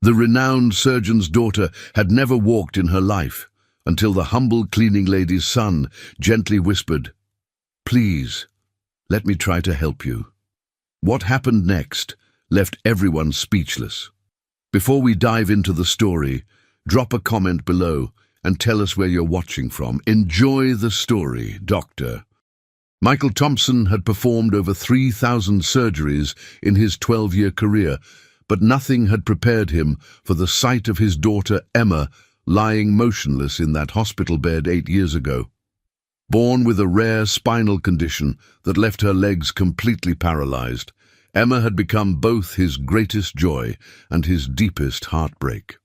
The renowned surgeon's daughter had never walked in her life, until the humble cleaning lady's son gently whispered, "Please, let me try to help you." What happened next left everyone speechless. Before we dive into the story, drop a comment below and tell us where you're watching from. Enjoy the story, Doctor. Michael Thompson had performed over 3,000 surgeries in his 12-year career, but nothing had prepared him for the sight of his daughter Emma lying motionless in that hospital bed 8 years ago. Born with a rare spinal condition that left her legs completely paralyzed, Emma had become both his greatest joy and his deepest heartbreak.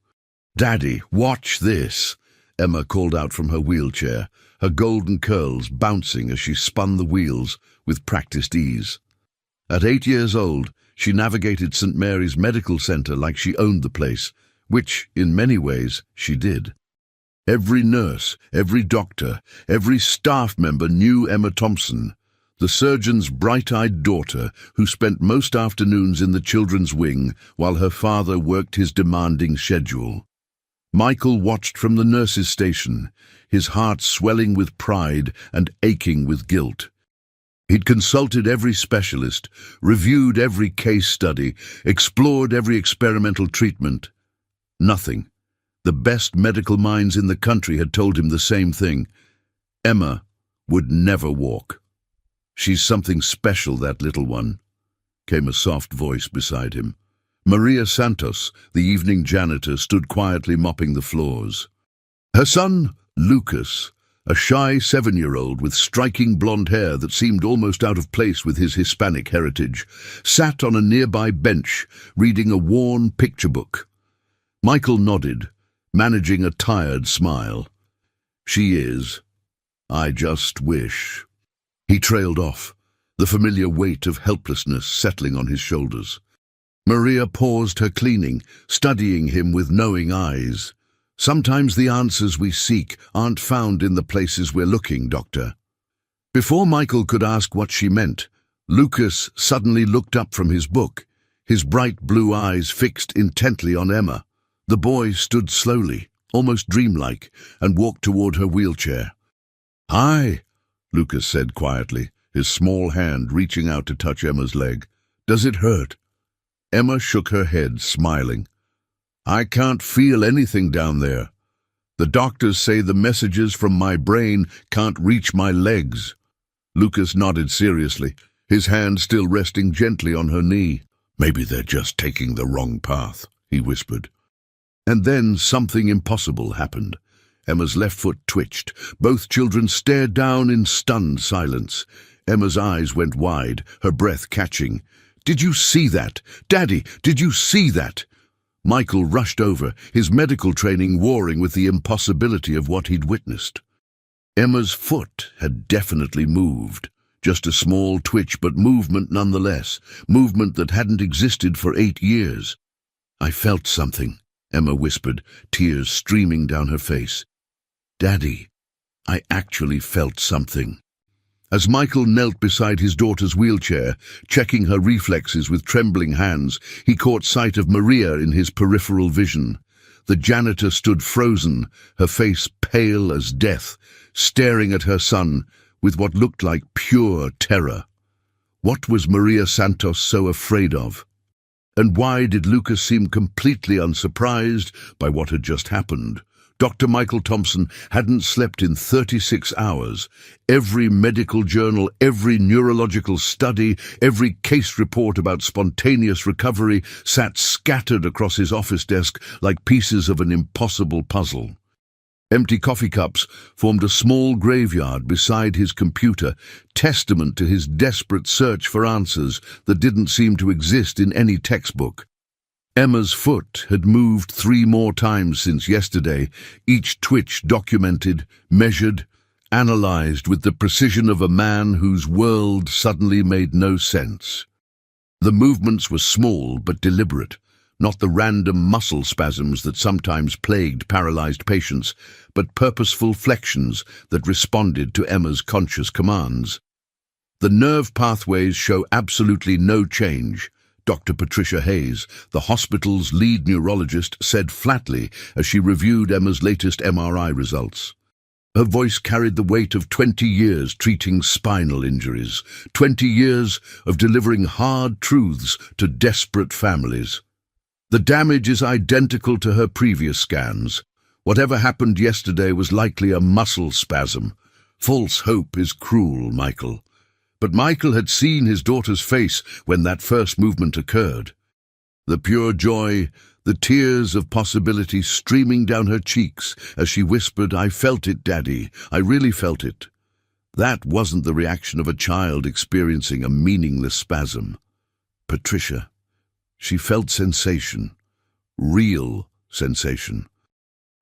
"Daddy, watch this," Emma called out from her wheelchair, her golden curls bouncing as she spun the wheels with practiced ease. At 8 years old, she navigated St. Mary's Medical Center like she owned the place, which, in many ways, she did. Every nurse, every doctor, every staff member knew Emma Thompson, the surgeon's bright-eyed daughter who spent most afternoons in the children's wing while her father worked his demanding schedule. Michael watched from the nurse's station, his heart swelling with pride and aching with guilt. He'd consulted every specialist, reviewed every case study, explored every experimental treatment. Nothing. The best medical minds in the country had told him the same thing. Emma would never walk. "She's something special, that little one," came a soft voice beside him. Maria Santos, the evening janitor, stood quietly mopping the floors. Her son, Lucas, a shy 7-year-old with striking blonde hair that seemed almost out of place with his Hispanic heritage, sat on a nearby bench reading a worn picture book. Michael nodded, managing a tired smile. "She is. I just wish." He trailed off, the familiar weight of helplessness settling on his shoulders. Maria paused her cleaning, studying him with knowing eyes. "Sometimes the answers we seek aren't found in the places we're looking, Doctor." Before Michael could ask what she meant, Lucas suddenly looked up from his book, his bright blue eyes fixed intently on Emma. The boy stood slowly, almost dreamlike, and walked toward her wheelchair. "Hi," Lucas said quietly, his small hand reaching out to touch Emma's leg. "Does it hurt?" Emma shook her head, smiling. "I can't feel anything down there. The doctors say the messages from my brain can't reach my legs." Lucas nodded seriously, his hand still resting gently on her knee. "Maybe they're just taking the wrong path," he whispered. And then something impossible happened. Emma's left foot twitched. Both children stared down in stunned silence. Emma's eyes went wide, her breath catching. "Did you see that? Daddy, did you see that?" Michael rushed over, his medical training warring with the impossibility of what he'd witnessed. Emma's foot had definitely moved. Just a small twitch, but movement nonetheless. Movement that hadn't existed for 8 years. "I felt something," Emma whispered, tears streaming down her face. "Daddy, I actually felt something." As Michael knelt beside his daughter's wheelchair, checking her reflexes with trembling hands, he caught sight of Maria in his peripheral vision. The janitor stood frozen, her face pale as death, staring at her son with what looked like pure terror. What was Maria Santos so afraid of? And why did Lucas seem completely unsurprised by what had just happened? Dr. Michael Thompson hadn't slept in 36 hours. Every medical journal, every neurological study, every case report about spontaneous recovery sat scattered across his office desk like pieces of an impossible puzzle. Empty coffee cups formed a small graveyard beside his computer, testament to his desperate search for answers that didn't seem to exist in any textbook. Emma's foot had moved 3 more times since yesterday, each twitch documented, measured, analyzed with the precision of a man whose world suddenly made no sense. The movements were small but deliberate, not the random muscle spasms that sometimes plagued paralyzed patients, but purposeful flexions that responded to Emma's conscious commands. The nerve pathways show absolutely no change, Dr. Patricia Hayes, the hospital's lead neurologist, said flatly as she reviewed Emma's latest MRI results. Her voice carried the weight of 20 years treating spinal injuries, 20 years of delivering hard truths to desperate families. The damage is identical to her previous scans. Whatever happened yesterday was likely a muscle spasm. False hope is cruel, Michael. But Michael had seen his daughter's face when that first movement occurred. The pure joy, the tears of possibility streaming down her cheeks as she whispered, "I felt it, Daddy. I really felt it." That wasn't the reaction of a child experiencing a meaningless spasm. Patricia. She felt sensation. Real sensation.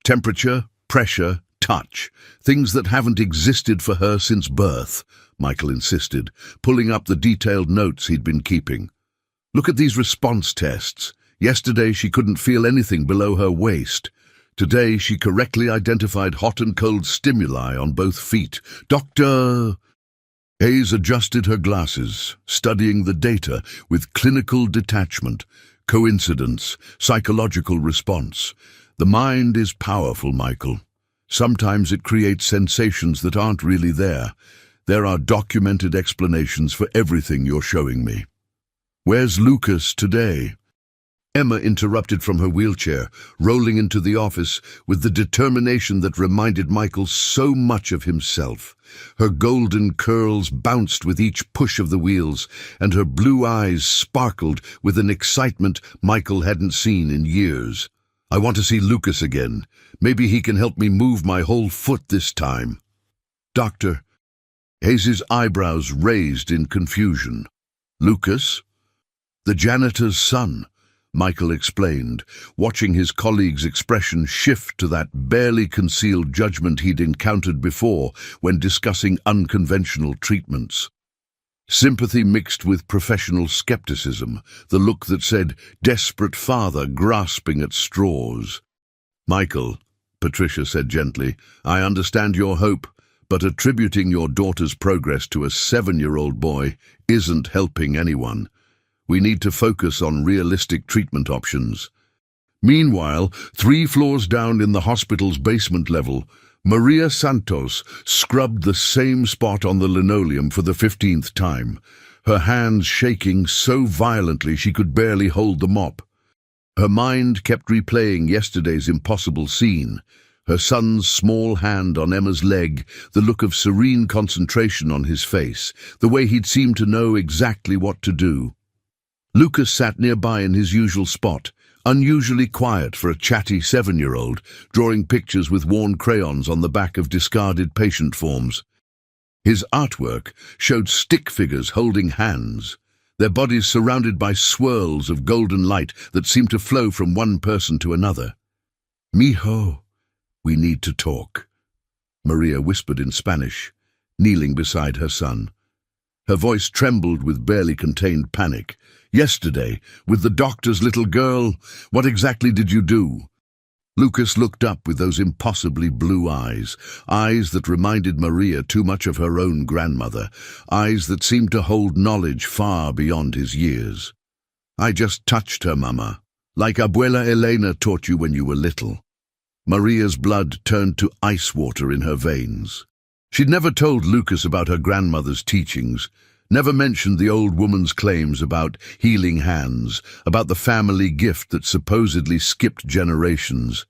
Temperature, pressure, touch. Things that haven't existed for her since birth, Michael insisted, pulling up the detailed notes he'd been keeping. Look at these response tests. Yesterday she couldn't feel anything below her waist. Today she correctly identified hot and cold stimuli on both feet. Dr. Hayes adjusted her glasses, studying the data with clinical detachment, coincidence, psychological response. The mind is powerful, Michael. Sometimes it creates sensations that aren't really there. There are documented explanations for everything you're showing me. Where's Lucas today? Emma interrupted from her wheelchair, rolling into the office with the determination that reminded Michael so much of himself. Her golden curls bounced with each push of the wheels, and her blue eyes sparkled with an excitement Michael hadn't seen in years. "I want to see Lucas again. Maybe he can help me move my whole foot this time." "Doctor." Hayes's eyebrows raised in confusion. "Lucas?" "The janitor's son," Michael explained, watching his colleague's expression shift to that barely concealed judgment he'd encountered before when discussing unconventional treatments. Sympathy mixed with professional skepticism, the look that said, "Desperate father grasping at straws." "Michael," Patricia said gently, "I understand your hope, but attributing your daughter's progress to a 7-year-old boy isn't helping anyone. We need to focus on realistic treatment options." Meanwhile, 3 floors down in the hospital's basement level, Maria Santos scrubbed the same spot on the linoleum for the 15th time, her hands shaking so violently she could barely hold the mop. Her mind kept replaying yesterday's impossible scene, her son's small hand on Emma's leg, the look of serene concentration on his face, the way he'd seemed to know exactly what to do. Lucas sat nearby in his usual spot, unusually quiet for a chatty 7-year-old, drawing pictures with worn crayons on the back of discarded patient forms. His artwork showed stick figures holding hands, their bodies surrounded by swirls of golden light that seemed to flow from one person to another. "Mijo, we need to talk," Maria whispered in Spanish, kneeling beside her son. Her voice trembled with barely contained panic. "Yesterday, with the doctor's little girl, what exactly did you do?" Lucas looked up with those impossibly blue eyes, eyes that reminded Maria too much of her own grandmother, eyes that seemed to hold knowledge far beyond his years. "I just touched her, Mama, like Abuela Elena taught you when you were little." Maria's blood turned to ice water in her veins. She'd never told Lucas about her grandmother's teachings, never mentioned the old woman's claims about healing hands, about the family gift that supposedly skipped generations.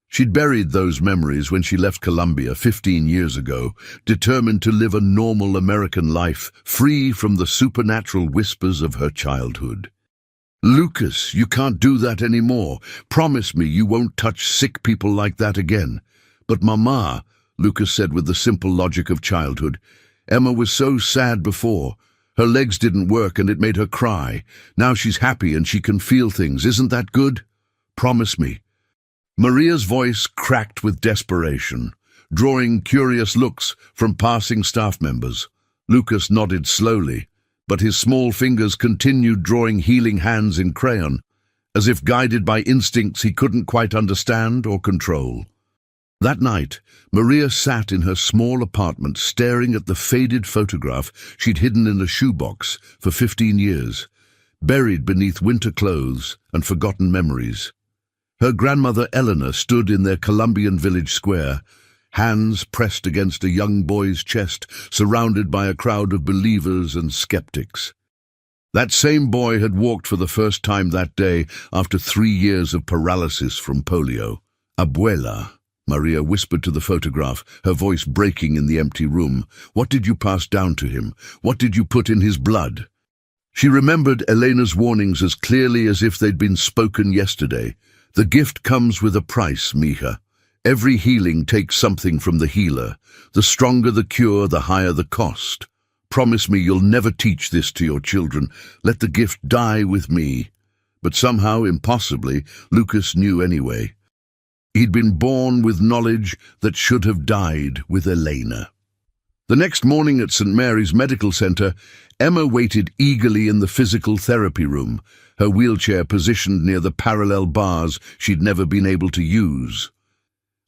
She'd buried those memories when she left Colombia 15 years ago, determined to live a normal American life, free from the supernatural whispers of her childhood. "Lucas, you can't do that anymore. Promise me you won't touch sick people like that again." "But Mama," Lucas said with the simple logic of childhood, "Emma was so sad before. Her legs didn't work and it made her cry. Now she's happy and she can feel things. Isn't that good? Promise me." Maria's voice cracked with desperation, drawing curious looks from passing staff members. Lucas nodded slowly, but his small fingers continued drawing healing hands in crayon, as if guided by instincts he couldn't quite understand or control. That night, Maria sat in her small apartment staring at the faded photograph she'd hidden in a shoebox for 15 years. buried beneath winter clothes and forgotten memories. Her grandmother Eleanor stood in their Colombian village square, hands pressed against a young boy's chest, surrounded by a crowd of believers and skeptics. That same boy had walked for the first time that day after 3 years of paralysis from polio. "Abuela," Maria whispered to the photograph, her voice breaking in the empty room. "What did you pass down to him? What did you put in his blood?" She remembered Elena's warnings as clearly as if they'd been spoken yesterday. "The gift comes with a price, mija. Every healing takes something from the healer. The stronger the cure, the higher the cost. Promise me you'll never teach this to your children. Let the gift die with me." But somehow, impossibly, Lucas knew anyway. He'd been born with knowledge that should have died with Elena. The next morning at St. Mary's Medical Center, Emma waited eagerly in the physical therapy room, her wheelchair positioned near the parallel bars she'd never been able to use.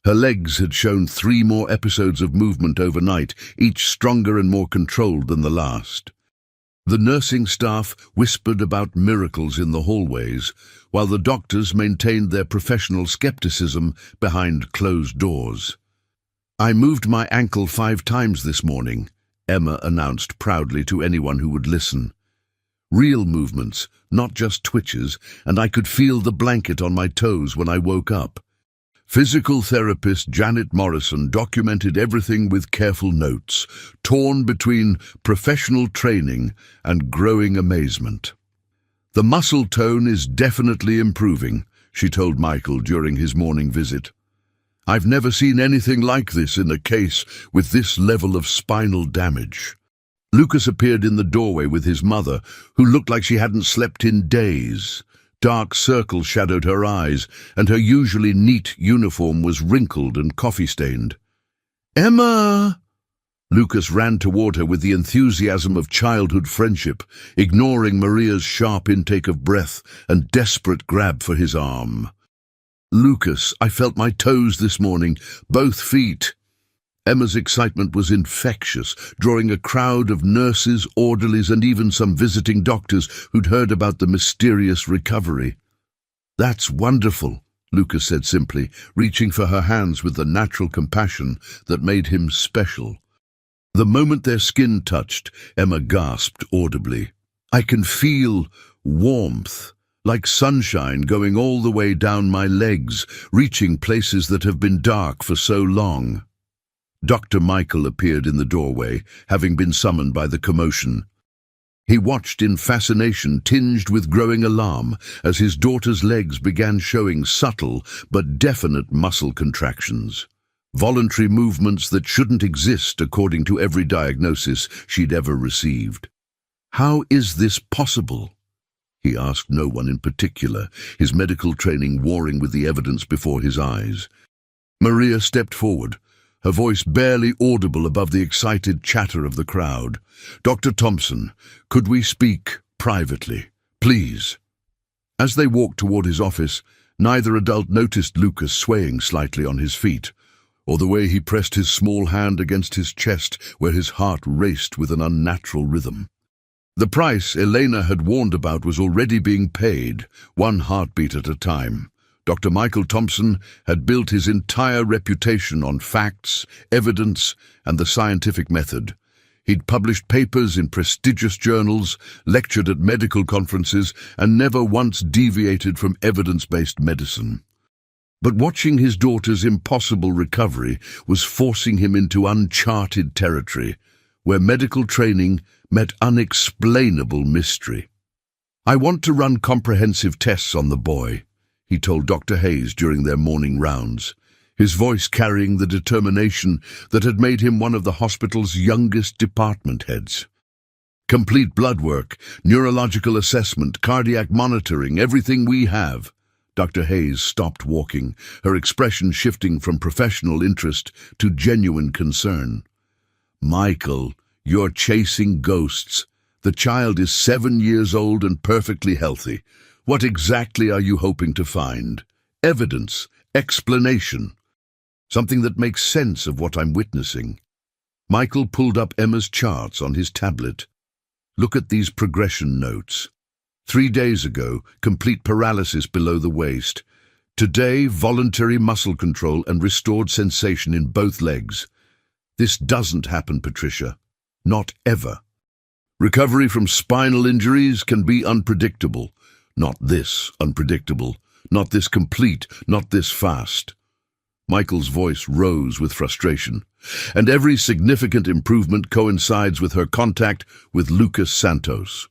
Her legs had shown 3 more episodes of movement overnight, each stronger and more controlled than the last. The nursing staff whispered about miracles in the hallways, while the doctors maintained their professional skepticism behind closed doors. "I moved my ankle 5 times this morning," Emma announced proudly to anyone who would listen. "Real movements, not just twitches, and I could feel the blanket on my toes when I woke up." Physical therapist Janet Morrison documented everything with careful notes, torn between professional training and growing amazement. "The muscle tone is definitely improving," she told Michael during his morning visit. "I've never seen anything like this in a case with this level of spinal damage." Lucas appeared in the doorway with his mother, who looked like she hadn't slept in days. Dark circles shadowed her eyes, and her usually neat uniform was wrinkled and coffee-stained. "Emma!" Lucas ran toward her with the enthusiasm of childhood friendship, ignoring Maria's sharp intake of breath and desperate grab for his arm. "Lucas, I felt my toes this morning, both feet." Emma's excitement was infectious, drawing a crowd of nurses, orderlies, and even some visiting doctors who'd heard about the mysterious recovery. "That's wonderful," Lucas said simply, reaching for her hands with the natural compassion that made him special. The moment their skin touched, Emma gasped audibly. "I can feel warmth, like sunshine going all the way down my legs, reaching places that have been dark for so long." Dr. Michael appeared in the doorway, having been summoned by the commotion. He watched in fascination tinged with growing alarm as his daughter's legs began showing subtle but definite muscle contractions, voluntary movements that shouldn't exist according to every diagnosis she'd ever received. "How is this possible?" he asked no one in particular, his medical training warring with the evidence before his eyes. Maria stepped forward, her voice barely audible above the excited chatter of the crowd. "Dr. Thompson, could we speak privately, please?" As they walked toward his office, neither adult noticed Lucas swaying slightly on his feet, or the way he pressed his small hand against his chest where his heart raced with an unnatural rhythm. The price Elena had warned about was already being paid, 1 heartbeat at a time. Dr. Michael Thompson had built his entire reputation on facts, evidence, and the scientific method. He'd published papers in prestigious journals, lectured at medical conferences, and never once deviated from evidence-based medicine. But watching his daughter's impossible recovery was forcing him into uncharted territory, where medical training met unexplainable mystery. "I want to run comprehensive tests on the boy," he told Dr. Hayes during their morning rounds, his voice carrying the determination that had made him one of the hospital's youngest department heads. "Complete blood work, neurological assessment, cardiac monitoring, everything we have." Dr. Hayes stopped walking, her expression shifting from professional interest to genuine concern. "Michael, you're chasing ghosts. The child is 7 years old and perfectly healthy. What exactly are you hoping to find? Evidence, explanation, something that makes sense of what I'm witnessing." Michael pulled up Emma's charts on his tablet. "Look at these progression notes. 3 days ago, complete paralysis below the waist. Today, voluntary muscle control and restored sensation in both legs. This doesn't happen, Patricia. Not ever. Recovery from spinal injuries can be unpredictable. Not this unpredictable. Not this complete. Not this fast. Michael's voice rose with frustration, and every significant improvement coincides with her contact with Lucas Santos.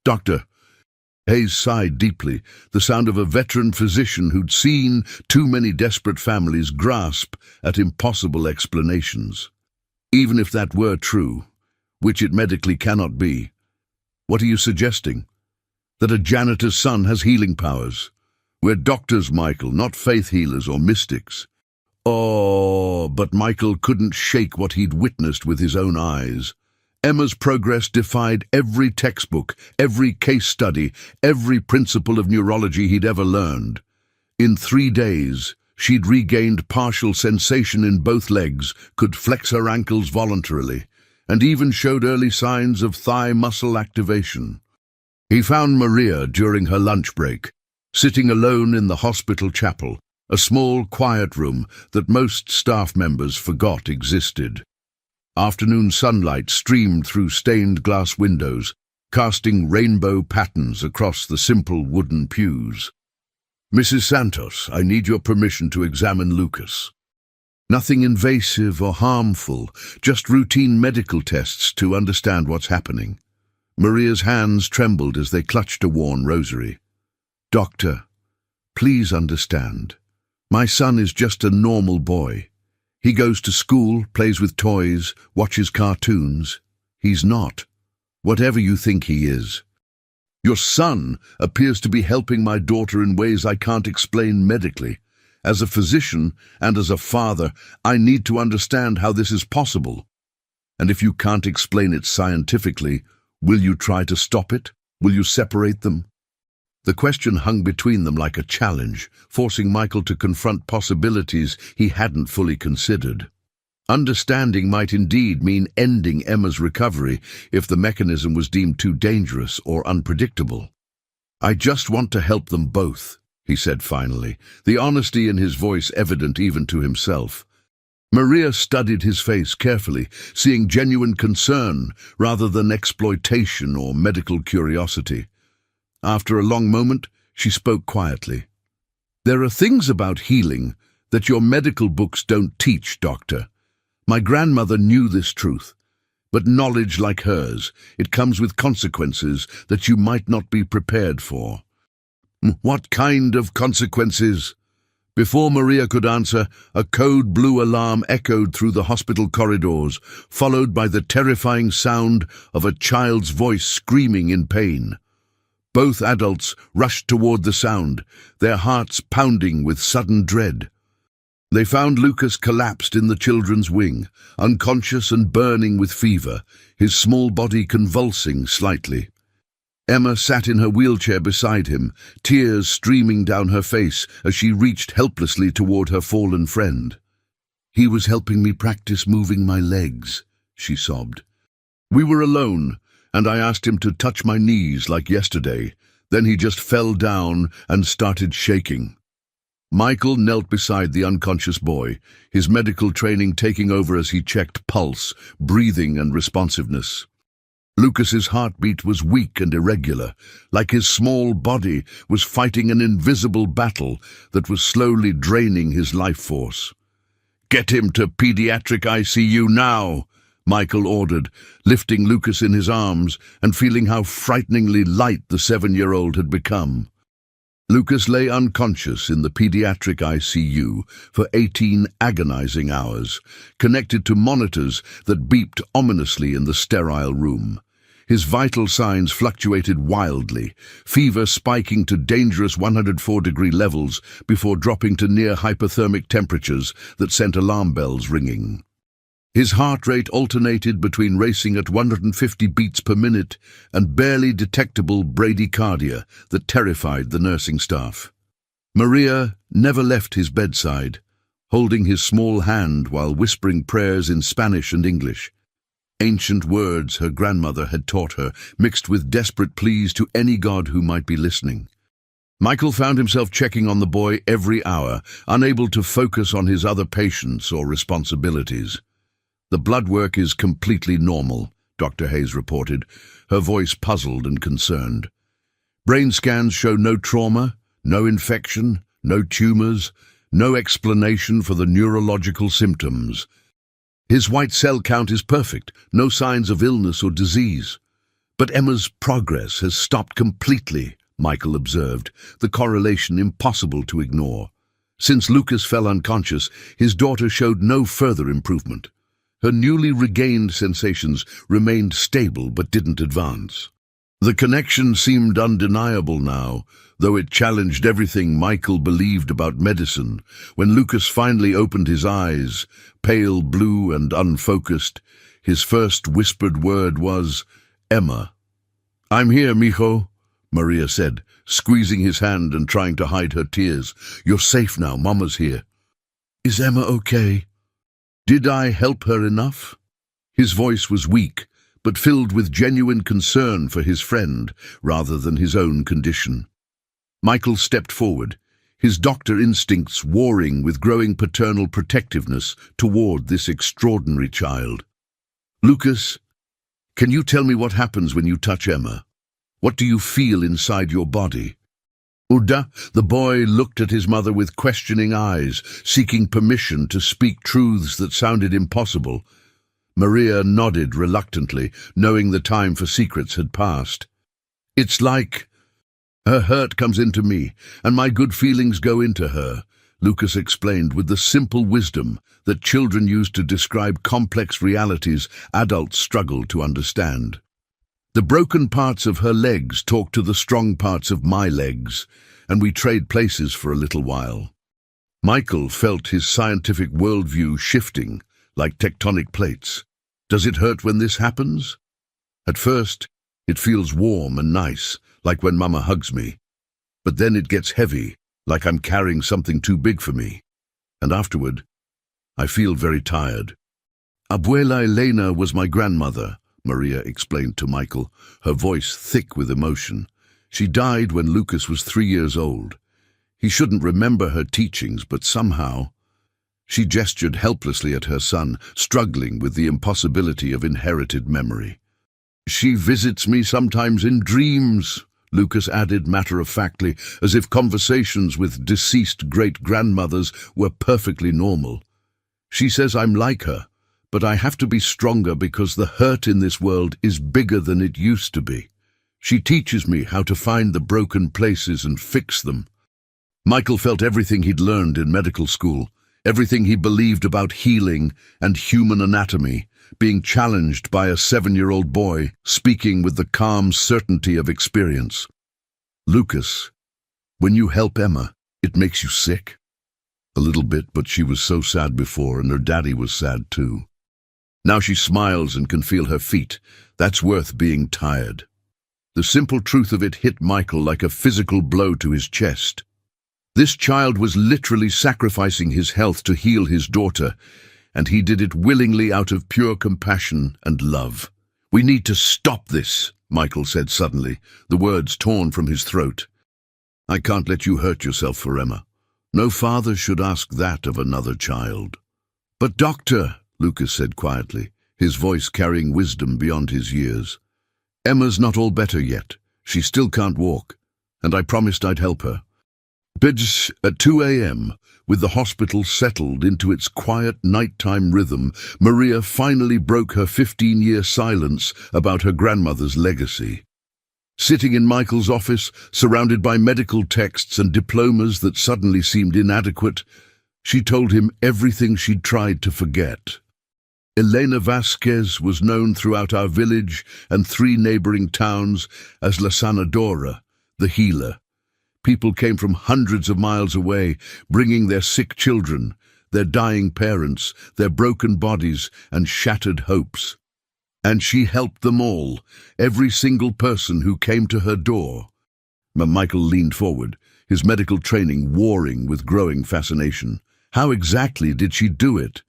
Doctor, Hayes sighed deeply, the sound of a veteran physician who'd seen too many desperate families grasp at impossible explanations. Even if that were true, which it medically cannot be, what are you suggesting? That a janitor's son has healing powers? We're doctors, Michael, not faith healers or mystics. Oh, but Michael couldn't shake what he'd witnessed with his own eyes. Emma's progress defied every textbook, every case study, every principle of neurology he'd ever learned. In 3 days, she'd regained partial sensation in both legs, could flex her ankles voluntarily, and even showed early signs of thigh muscle activation. He found Maria during her lunch break, sitting alone in the hospital chapel, a small, quiet room that most staff members forgot existed. Afternoon sunlight streamed through stained glass windows, casting rainbow patterns across the simple wooden pews. Mrs. Santos, I need your permission to examine Lucas. Nothing invasive or harmful, just routine medical tests to understand what's happening. Maria's hands trembled as they clutched a worn rosary. Doctor, please understand. My son is just a normal boy. He goes to school, plays with toys, watches cartoons. He's not. Whatever you think he is. Your son appears to be helping my daughter in ways I can't explain medically. As a physician and as a father, I need to understand how this is possible. And if you can't explain it scientifically, will you try to stop it? Will you separate them? The question hung between them like a challenge, forcing Michael to confront possibilities he hadn't fully considered. Understanding might indeed mean ending Emma's recovery if the mechanism was deemed too dangerous or unpredictable. I just want to help them both, he said finally, the honesty in his voice evident even to himself. Maria studied his face carefully, seeing genuine concern rather than exploitation or medical curiosity. After a long moment, she spoke quietly. There are things about healing that your medical books don't teach, Doctor. My grandmother knew this truth. But knowledge like hers, it comes with consequences that you might not be prepared for. What kind of consequences? Before Maria could answer, a code blue alarm echoed through the hospital corridors, followed by the terrifying sound of a child's voice screaming in pain. Both adults rushed toward the sound, their hearts pounding with sudden dread. They found Lucas collapsed in the children's wing, unconscious and burning with fever, his small body convulsing slightly. Emma sat in her wheelchair beside him, tears streaming down her face as she reached helplessly toward her fallen friend. He was helping me practice moving my legs, she sobbed. We were alone, and I asked him to touch my knees like yesterday. Then he just fell down and started shaking. Michael knelt beside the unconscious boy, his medical training taking over as he checked pulse, breathing and responsiveness. Lucas's heartbeat was weak and irregular, like his small body was fighting an invisible battle that was slowly draining his life force. Get him to pediatric ICU now, Michael ordered, lifting Lucas in his arms and feeling how frighteningly light the 7-year-old had become. Lucas lay unconscious in the pediatric ICU for 18 agonizing hours, connected to monitors that beeped ominously in the sterile room. His vital signs fluctuated wildly, fever spiking to dangerous 104-degree levels before dropping to near hypothermic temperatures that sent alarm bells ringing. His heart rate alternated between racing at 150 beats per minute and barely detectable bradycardia that terrified the nursing staff. Maria never left his bedside, holding his small hand while whispering prayers in Spanish and English. Ancient words her grandmother had taught her, mixed with desperate pleas to any god who might be listening. Michael found himself checking on the boy every hour, unable to focus on his other patients or responsibilities. "The blood work is completely normal," Dr. Hayes reported, her voice puzzled and concerned. "Brain scans show no trauma, no infection, no tumors, no explanation for the neurological symptoms. His white cell count is perfect, no signs of illness or disease. But Emma's progress has stopped completely," Michael observed, the correlation impossible to ignore. Since Lucas fell unconscious, his daughter showed no further improvement. Her newly regained sensations remained stable but didn't advance. The connection seemed undeniable now, though it challenged everything Michael believed about medicine. When Lucas finally opened his eyes, pale blue and unfocused, his first whispered word was, "Emma." "I'm here, mijo," Maria said, squeezing his hand and trying to hide her tears. "You're safe now, Mama's here." "Is Emma okay? Did I help her enough?" His voice was weak, but filled with genuine concern for his friend rather than his own condition. Michael stepped forward, his doctor instincts warring with growing paternal protectiveness toward this extraordinary child. "Lucas, can you tell me what happens when you touch Emma? What do you feel inside your body?" "Uda," the boy looked at his mother with questioning eyes, seeking permission to speak truths that sounded impossible. Maria nodded reluctantly, knowing the time for secrets had passed. "It's like her hurt comes into me, and my good feelings go into her," Lucas explained with the simple wisdom that children use to describe complex realities adults struggle to understand. "The broken parts of her legs talk to the strong parts of my legs, and we trade places for a little while." Michael felt his scientific worldview shifting like tectonic plates. "Does it hurt when this happens?" "At first, it feels warm and nice, like when Mama hugs me. But then it gets heavy, like I'm carrying something too big for me. And afterward, I feel very tired." "Abuela Elena was my grandmother," Maria explained to Michael, her voice thick with emotion. "She died when Lucas was 3 years old. He shouldn't remember her teachings, but somehow—" She gestured helplessly at her son, struggling with the impossibility of inherited memory. "She visits me sometimes in dreams," Lucas added matter-of-factly, as if conversations with deceased great-grandmothers were perfectly normal. "She says I'm like her, but I have to be stronger because the hurt in this world is bigger than it used to be. She teaches me how to find the broken places and fix them." Michael felt everything he'd learned in medical school, everything he believed about healing and human anatomy, being challenged by a 7-year-old boy, speaking with the calm certainty of experience. "Lucas, when you help Emma, it makes you sick?" "A little bit, but she was so sad before, and her daddy was sad too. Now she smiles and can feel her feet. That's worth being tired." The simple truth of it hit Michael like a physical blow to his chest. This child was literally sacrificing his health to heal his daughter, and he did it willingly out of pure compassion and love. "We need to stop this," Michael said suddenly, the words torn from his throat. "I can't let you hurt yourself for Emma. No father should ask that of another child." "But doctor," Lucas said quietly, his voice carrying wisdom beyond his years, "Emma's not all better yet. She still can't walk, and I promised I'd help her." But at 2 a.m., with the hospital settled into its quiet nighttime rhythm, Maria finally broke her 15-year silence about her grandmother's legacy. Sitting in Michael's office, surrounded by medical texts and diplomas that suddenly seemed inadequate, she told him everything she'd tried to forget. Elena Vasquez was known throughout our village and 3 neighboring towns as La Sanadora, the healer. People came from hundreds of miles away, bringing their sick children, their dying parents, their broken bodies and shattered hopes. And she helped them all, every single person who came to her door. Michael leaned forward, his medical training warring with growing fascination. How exactly did she do it?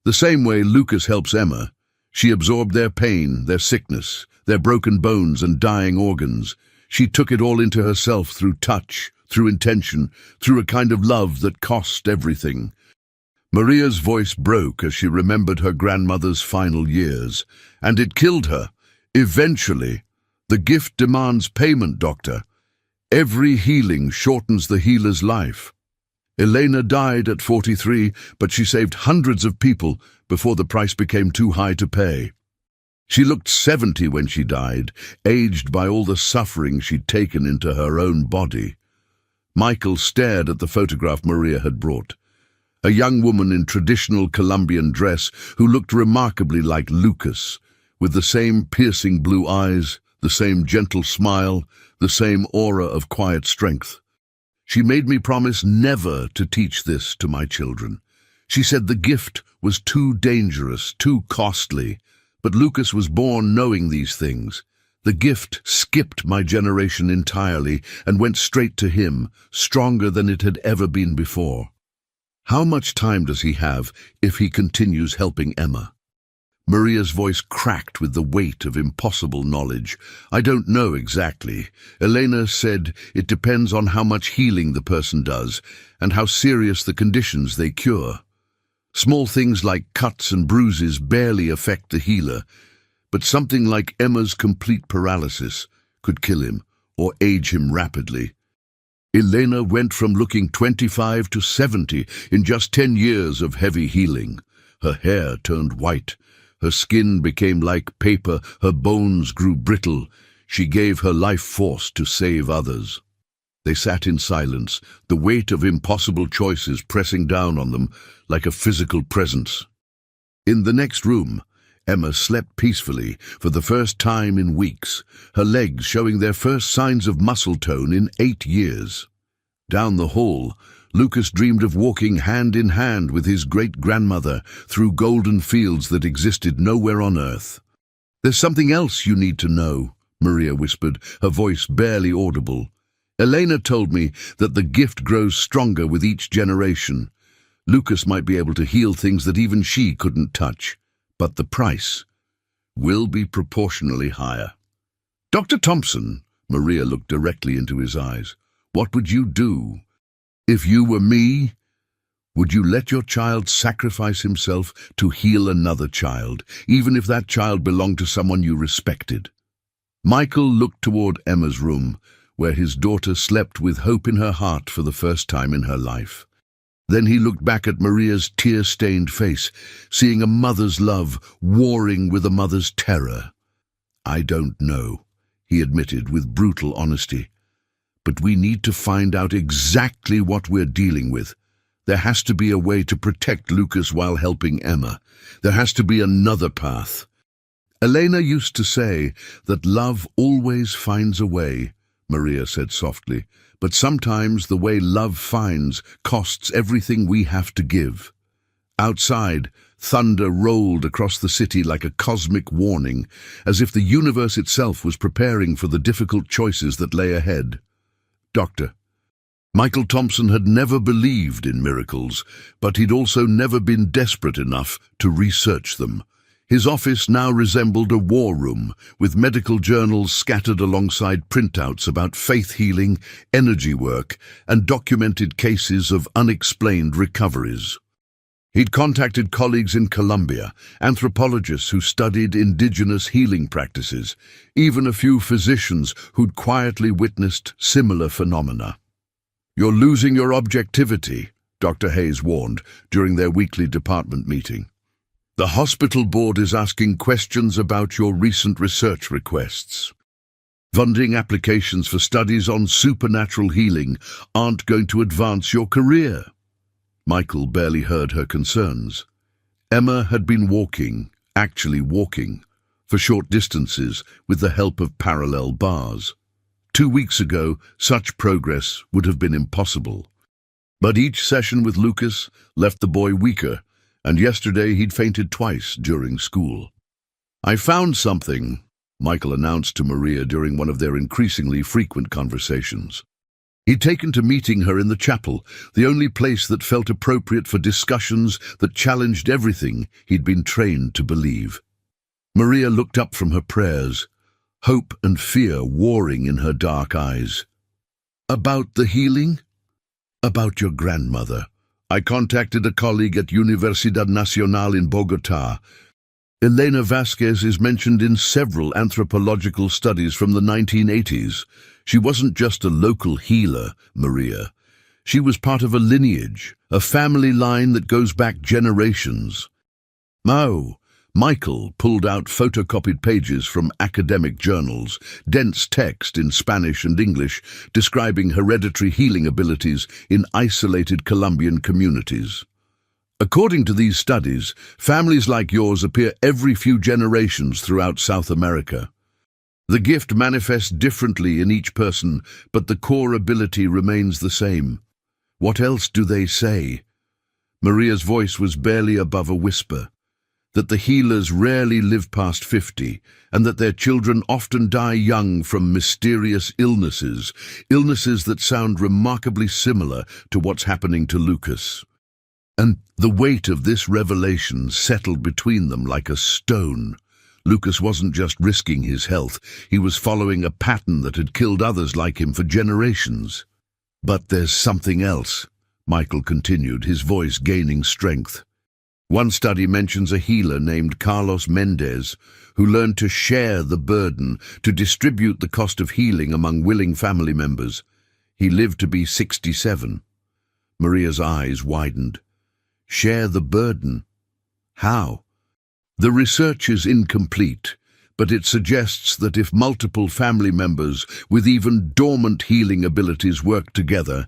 The same way Lucas helps Emma. She absorbed their pain, their sickness, their broken bones and dying organs. She took it all into herself through touch, through intention, through a kind of love that cost everything. Maria's voice broke as she remembered her grandmother's final years, and it killed her. Eventually, the gift demands payment, Doctor. Every healing shortens the healer's life. Elena died at 43, but she saved hundreds of people before the price became too high to pay. She looked 70 when she died, aged by all the suffering she'd taken into her own body. Michael stared at the photograph Maria had brought. A young woman in traditional Colombian dress who looked remarkably like Lucas, with the same piercing blue eyes, the same gentle smile, the same aura of quiet strength. She made me promise never to teach this to my children. She said the gift was too dangerous, too costly, but Lucas was born knowing these things. The gift skipped my generation entirely and went straight to him, stronger than it had ever been before. How much time does he have if he continues helping Emma? Maria's voice cracked with the weight of impossible knowledge. I don't know exactly. Elena said it depends on how much healing the person does and how serious the conditions they cure. Small things like cuts and bruises barely affect the healer, but something like Emma's complete paralysis could kill him or age him rapidly. Elena went from looking 25 to 70 in just 10 years of heavy healing. Her hair turned white. Her skin became like paper, her bones grew brittle. She gave her life force to save others. They sat in silence, the weight of impossible choices pressing down on them like a physical presence. In the next room, Emma slept peacefully for the first time in weeks, her legs showing their first signs of muscle tone in 8 years. Down the hall, Lucas dreamed of walking hand in hand with his great-grandmother through golden fields that existed nowhere on earth. "There's something else you need to know," Maria whispered, her voice barely audible. "Elena told me that the gift grows stronger with each generation. Lucas might be able to heal things that even she couldn't touch, but the price will be proportionally higher." "Dr. Thompson," Maria looked directly into his eyes, "what would you do? If you were me, would you let your child sacrifice himself to heal another child, even if that child belonged to someone you respected?" Michael looked toward Emma's room, where his daughter slept with hope in her heart for the first time in her life. Then he looked back at Maria's tear-stained face, seeing a mother's love warring with a mother's terror. "I don't know," he admitted with brutal honesty. "But we need to find out exactly what we're dealing with. There has to be a way to protect Lucas while helping Emma. There has to be another path." "Elena used to say that love always finds a way," Maria said softly, "but sometimes the way love finds costs everything we have to give." Outside, thunder rolled across the city like a cosmic warning, as if the universe itself was preparing for the difficult choices that lay ahead. "Doctor." Michael Thompson had never believed in miracles, but he'd also never been desperate enough to research them. His office now resembled a war room, with medical journals scattered alongside printouts about faith healing, energy work, and documented cases of unexplained recoveries. He'd contacted colleagues in Colombia, anthropologists who studied indigenous healing practices, even a few physicians who'd quietly witnessed similar phenomena. "You're losing your objectivity," Dr. Hayes warned during their weekly department meeting. "The hospital board is asking questions about your recent research requests. Funding applications for studies on supernatural healing aren't going to advance your career." Michael barely heard her concerns. Emma had been walking, actually walking, for short distances with the help of parallel bars. 2 weeks ago, such progress would have been impossible. But each session with Lucas left the boy weaker, and yesterday he'd fainted twice during school. "I found something," Michael announced to Maria during one of their increasingly frequent conversations. He'd taken to meeting her in the chapel, the only place that felt appropriate for discussions that challenged everything he'd been trained to believe. Maria looked up from her prayers, hope and fear warring in her dark eyes. About the healing? About your grandmother. I contacted a colleague at Universidad Nacional in Bogotá. Elena Vasquez is mentioned in several anthropological studies from the 1980s. She wasn't just a local healer, Maria. She was part of a lineage, a family line that goes back generations. Michael pulled out photocopied pages from academic journals, dense text in Spanish and English describing hereditary healing abilities in isolated Colombian communities. According to these studies, families like yours appear every few generations throughout South America. The gift manifests differently in each person, but the core ability remains the same. What else do they say? Maria's voice was barely above a whisper. That the healers rarely live past 50, and that their children often die young from mysterious illnesses that sound remarkably similar to what's happening to Lucas. And the weight of this revelation settled between them like a stone. Lucas wasn't just risking his health, he was following a pattern that had killed others like him for generations. But there's something else, Michael continued, his voice gaining strength. One study mentions a healer named Carlos Mendez, who learned to share the burden, to distribute the cost of healing among willing family members. He lived to be 67. Maria's eyes widened. Share the burden? How? The research is incomplete, but it suggests that if multiple family members with even dormant healing abilities work together,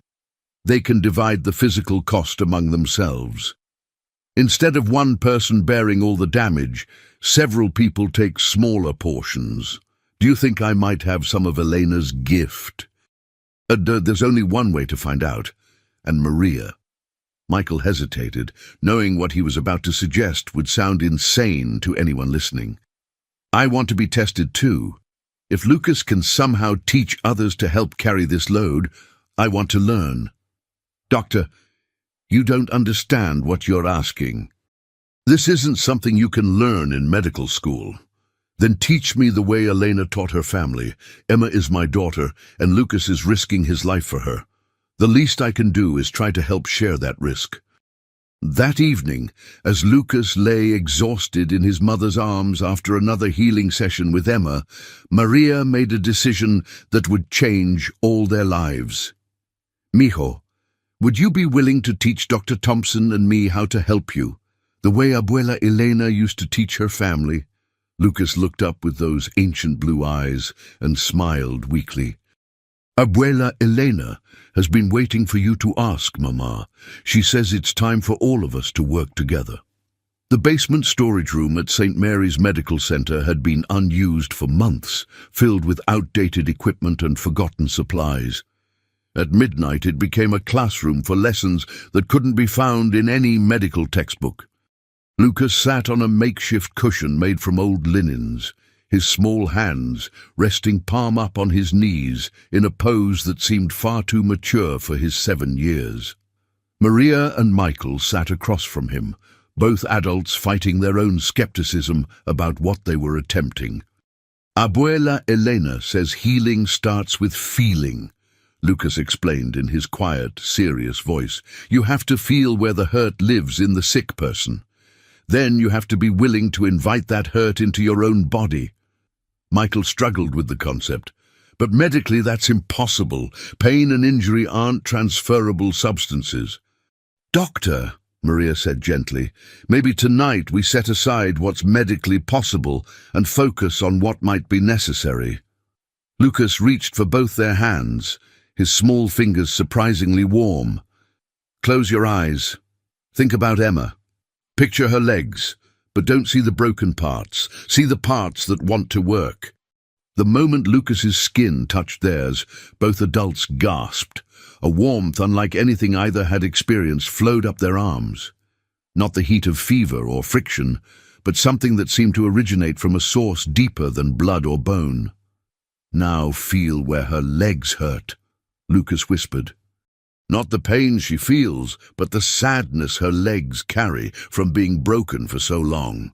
they can divide the physical cost among themselves. Instead of one person bearing all the damage, several people take smaller portions. Do you think I might have some of Elena's gift? There's only one way to find out, and Maria. Michael hesitated, knowing what he was about to suggest would sound insane to anyone listening. I want to be tested too. If Lucas can somehow teach others to help carry this load, I want to learn. Doctor, you don't understand what you're asking. This isn't something you can learn in medical school. Then teach me the way Elena taught her family. Emma is my daughter, and Lucas is risking his life for her. The least I can do is try to help share that risk. That evening, as Lucas lay exhausted in his mother's arms after another healing session with Emma, Maria made a decision that would change all their lives. Mijo, would you be willing to teach Dr. Thompson and me how to help you, the way Abuela Elena used to teach her family? Lucas looked up with those ancient blue eyes and smiled weakly. Abuela Elena has been waiting for you to ask, Mama. She says it's time for all of us to work together. The basement storage room at St. Mary's Medical Center had been unused for months, filled with outdated equipment and forgotten supplies. At midnight, it became a classroom for lessons that couldn't be found in any medical textbook. Lucas sat on a makeshift cushion made from old linens, his small hands resting palm up on his knees in a pose that seemed far too mature for his 7 years. Maria and Michael sat across from him, both adults fighting their own skepticism about what they were attempting. Abuela Elena says healing starts with feeling, Lucas explained in his quiet, serious voice. You have to feel where the hurt lives in the sick person. Then you have to be willing to invite that hurt into your own body. Michael struggled with the concept, but medically that's impossible. Pain and injury aren't transferable substances. Doctor, Maria said gently, maybe tonight we set aside what's medically possible and focus on what might be necessary. Lucas reached for both their hands, his small fingers surprisingly warm. Close your eyes. Think about Emma. Picture her legs, but don't see the broken parts. See the parts that want to work. The moment Lucas's skin touched theirs, both adults gasped. A warmth unlike anything either had experienced flowed up their arms. Not the heat of fever or friction, but something that seemed to originate from a source deeper than blood or bone. Now feel where her legs hurt, Lucas whispered. Not the pain she feels, but the sadness her legs carry from being broken for so long.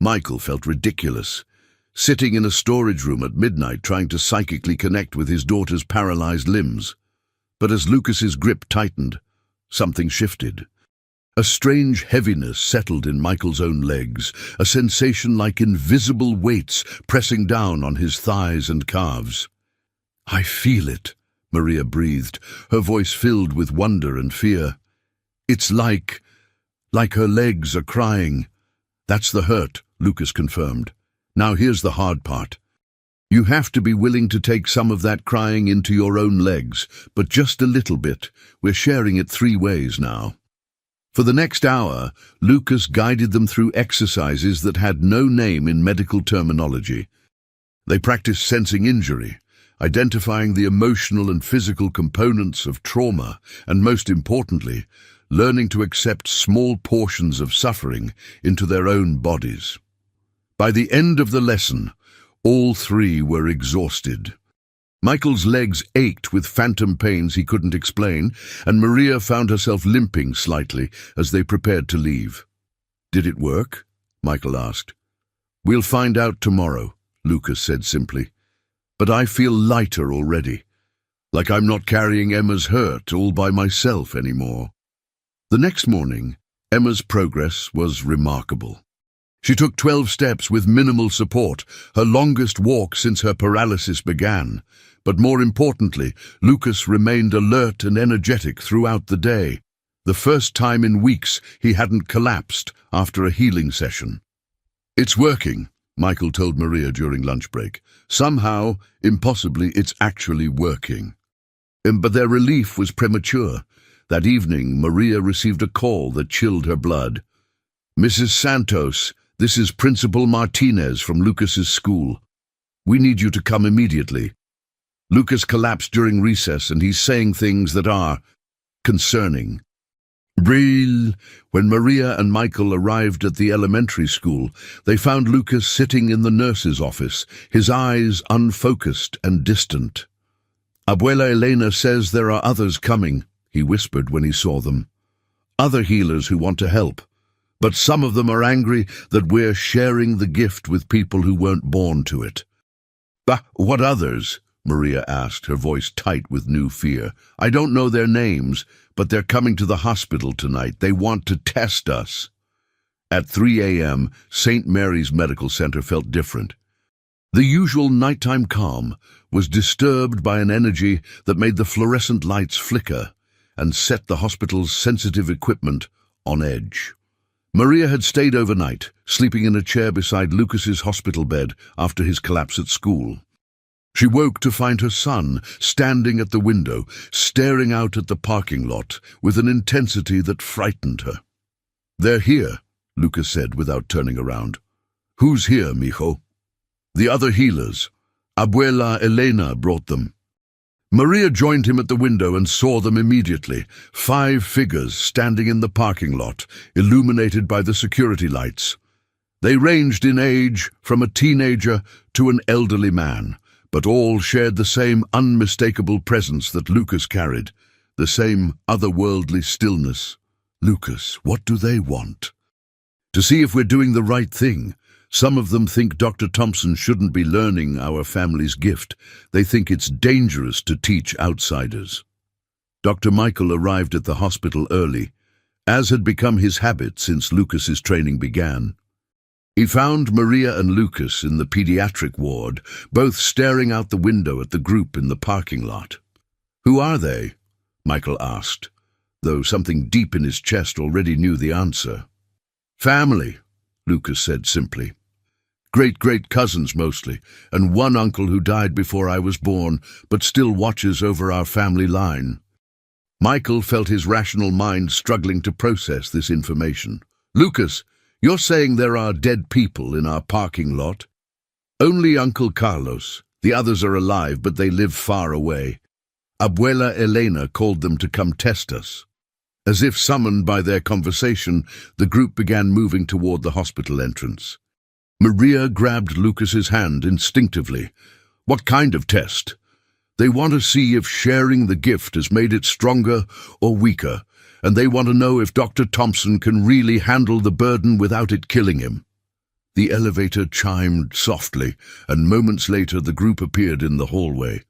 Michael felt ridiculous, sitting in a storage room at midnight trying to psychically connect with his daughter's paralyzed limbs. But as Lucas's grip tightened, something shifted. A strange heaviness settled in Michael's own legs, a sensation like invisible weights pressing down on his thighs and calves. "I feel it," Maria breathed, her voice filled with wonder and fear. "It's like her legs are crying." "That's the hurt," Lucas confirmed. "Now here's the hard part. You have to be willing to take some of that crying into your own legs, but just a little bit. We're sharing it 3 ways now." For the next hour, Lucas guided them through exercises that had no name in medical terminology. They practiced sensing injury, identifying the emotional and physical components of trauma, and most importantly, learning to accept small portions of suffering into their own bodies. By the end of the lesson, all 3 were exhausted. Michael's legs ached with phantom pains he couldn't explain, and Maria found herself limping slightly as they prepared to leave. "Did it work?" Michael asked. "We'll find out tomorrow," Lucas said simply. "But I feel lighter already, like I'm not carrying Emma's hurt all by myself anymore." The next morning, Emma's progress was remarkable. She took 12 steps with minimal support, her longest walk since her paralysis began. But more importantly, Lucas remained alert and energetic throughout the day, the first time in weeks he hadn't collapsed after a healing session. "It's working," Michael told Maria during lunch break. "Somehow, impossibly, it's actually working." But their relief was premature. That evening, Maria received a call that chilled her blood. "Mrs. Santos, this is Principal Martinez from Lucas's school. We need you to come immediately. Lucas collapsed during recess and he's saying things that are concerning." Real. When Maria and Michael arrived at the elementary school, they found Lucas sitting in the nurse's office, his eyes unfocused and distant. "Abuela Elena says there are others coming," he whispered when he saw them. "Other healers who want to help. But some of them are angry that we're sharing the gift with people who weren't born to it." "What others?" Maria asked, her voice tight with new fear. "I don't know their names, but they're coming to the hospital tonight. They want to test us." At 3 a.m., St. Mary's Medical Center felt different. The usual nighttime calm was disturbed by an energy that made the fluorescent lights flicker and set the hospital's sensitive equipment on edge. Maria had stayed overnight, sleeping in a chair beside Lucas's hospital bed after his collapse at school. She woke to find her son standing at the window, staring out at the parking lot with an intensity that frightened her. "They're here," Lucas said without turning around. "Who's here, mijo?" "The other healers. Abuela Elena brought them." Maria joined him at the window and saw them immediately, 5 figures standing in the parking lot, illuminated by the security lights. They ranged in age from a teenager to an elderly man, but all shared the same unmistakable presence that Lucas carried, the same otherworldly stillness. "Lucas, what do they want?" "To see if we're doing the right thing. Some of them think Dr. Thompson shouldn't be learning our family's gift. They think it's dangerous to teach outsiders." Dr. Michael arrived at the hospital early, as had become his habit since Lucas's training began. He found Maria and Lucas in the pediatric ward, both staring out the window at the group in the parking lot. "Who are they?" Michael asked, though something deep in his chest already knew the answer. "Family," Lucas said simply. "Great cousins mostly, and one uncle who died before I was born, but still watches over our family line." Michael felt his rational mind struggling to process this information. "Lucas, you're saying there are dead people in our parking lot?" "Only Uncle Carlos. The others are alive, but they live far away. Abuela Elena called them to come test us." As if summoned by their conversation, the group began moving toward the hospital entrance. Maria grabbed Lucas's hand instinctively. "What kind of test?" "They want to see if sharing the gift has made it stronger or weaker, and they want to know if Dr. Thompson can really handle the burden without it killing him." The elevator chimed softly, and moments later the group appeared in the hallway.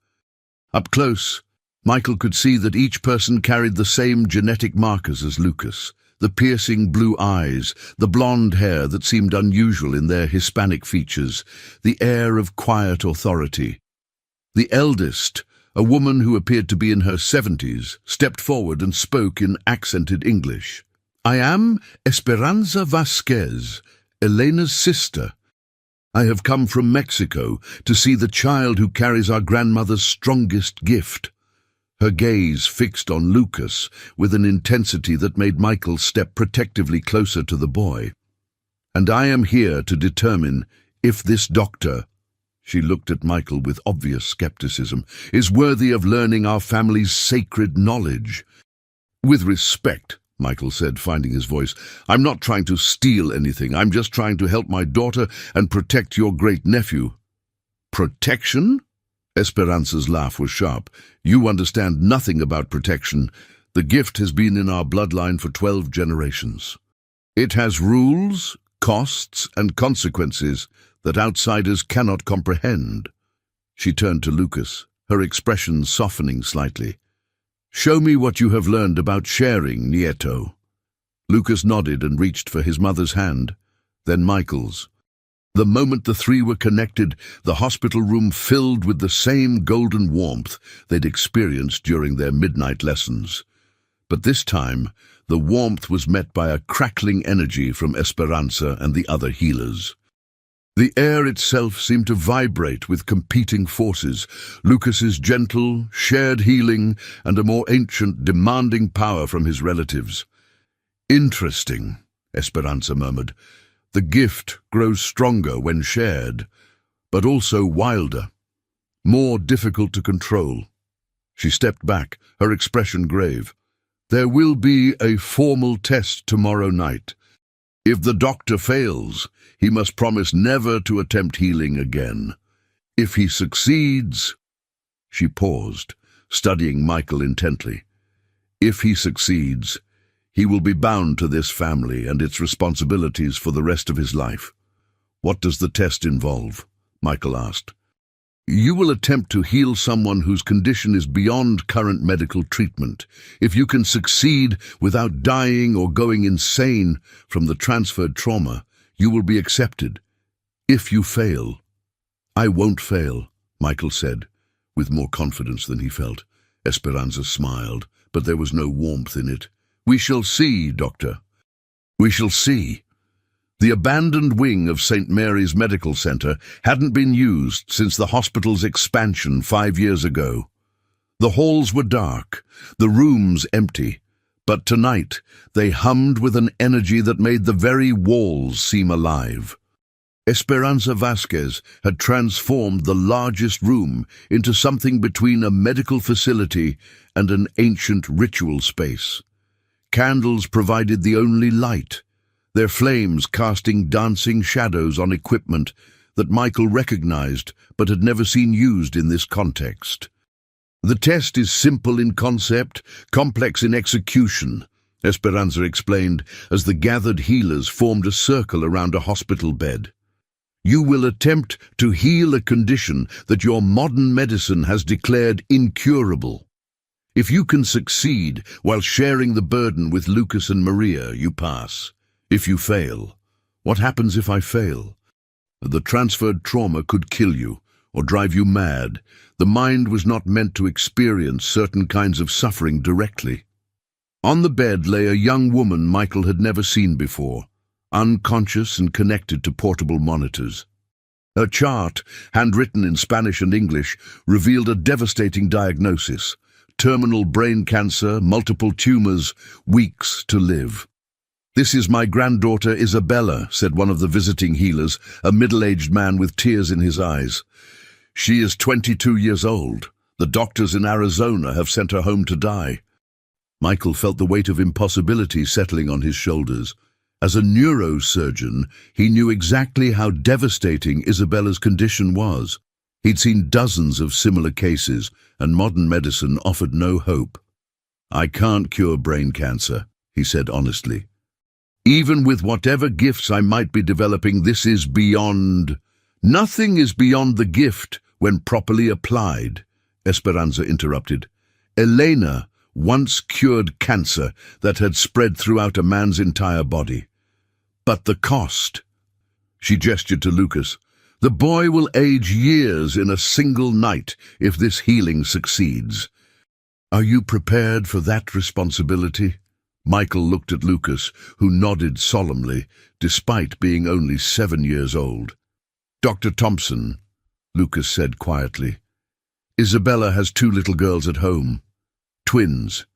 Up close, Michael could see that each person carried the same genetic markers as Lucas: the piercing blue eyes, the blonde hair that seemed unusual in their Hispanic features, the air of quiet authority. The eldest, a woman who appeared to be in her 70s, stepped forward and spoke in accented English. "I am Esperanza Vasquez, Elena's sister. I have come from Mexico to see the child who carries our grandmother's strongest gift." Her gaze fixed on Lucas with an intensity that made Michael step protectively closer to the boy. "And I am here to determine if this doctor," she looked at Michael with obvious skepticism, "is worthy of learning our family's sacred knowledge." "With respect," Michael said, finding his voice, "I'm not trying to steal anything. I'm just trying to help my daughter and protect your great-nephew." "Protection?" Esperanza's laugh was sharp. "You understand nothing about protection. The gift has been in our bloodline for 12 generations. It has rules, costs, and consequences that outsiders cannot comprehend." She turned to Lucas, her expression softening slightly. "Show me what you have learned about sharing, Nieto." Lucas nodded and reached for his mother's hand, then Michael's. The moment the three were connected, the hospital room filled with the same golden warmth they'd experienced during their midnight lessons. But this time, the warmth was met by a crackling energy from Esperanza and the other healers. The air itself seemed to vibrate with competing forces: Lucas's gentle, shared healing and a more ancient, demanding power from his relatives. "Interesting," Esperanza murmured. "The gift grows stronger when shared, but also wilder, more difficult to control." She stepped back, her expression grave. "There will be a formal test tomorrow night. If the doctor fails, he must promise never to attempt healing again. If he succeeds—" She paused, studying Michael intently. "If he succeeds, he will be bound to this family and its responsibilities for the rest of his life." "What does the test involve?" Michael asked. "You will attempt to heal someone whose condition is beyond current medical treatment. If you can succeed without dying or going insane from the transferred trauma, you will be accepted. If you fail—" "I won't fail," Michael said, with more confidence than he felt. Esperanza smiled, but there was no warmth in it. "We shall see, Doctor. We shall see." The abandoned wing of St. Mary's Medical Center hadn't been used since the hospital's expansion 5 years ago. The halls were dark, the rooms empty, but tonight they hummed with an energy that made the very walls seem alive. Esperanza Vasquez had transformed the largest room into something between a medical facility and an ancient ritual space. Candles provided the only light, their flames casting dancing shadows on equipment that Michael recognized but had never seen used in this context. "The test is simple in concept, complex in execution," Esperanza explained as the gathered healers formed a circle around a hospital bed. "You will attempt to heal a condition that your modern medicine has declared incurable. If you can succeed while sharing the burden with Lucas and Maria, you pass. If you fail, what happens if I fail? The transferred trauma could kill you or drive you mad. The mind was not meant to experience certain kinds of suffering directly." On the bed lay a young woman Michael had never seen before, unconscious and connected to portable monitors. Her chart, handwritten in Spanish and English, revealed a devastating diagnosis: terminal brain cancer, multiple tumors, weeks to live. "This is my granddaughter Isabella," said one of the visiting healers, a middle-aged man with tears in his eyes. "She is 22 years old. The doctors in Arizona have sent her home to die." Michael felt the weight of impossibility settling on his shoulders. As a neurosurgeon, he knew exactly how devastating Isabella's condition was. He'd seen dozens of similar cases, and modern medicine offered no hope. "I can't cure brain cancer," he said honestly. Even with whatever gifts I might be developing, this is beyond. Nothing is beyond the gift when properly applied, Esperanza interrupted. Elena once cured cancer that had spread throughout a man's entire body. But the cost. She gestured to Lucas. The boy will age years in a single night if this healing succeeds. Are you prepared for that responsibility? Michael looked at Lucas, who nodded solemnly, despite being only 7 years old. Dr. Thompson, Lucas said quietly, Isabella has 2 little girls at home. Twins.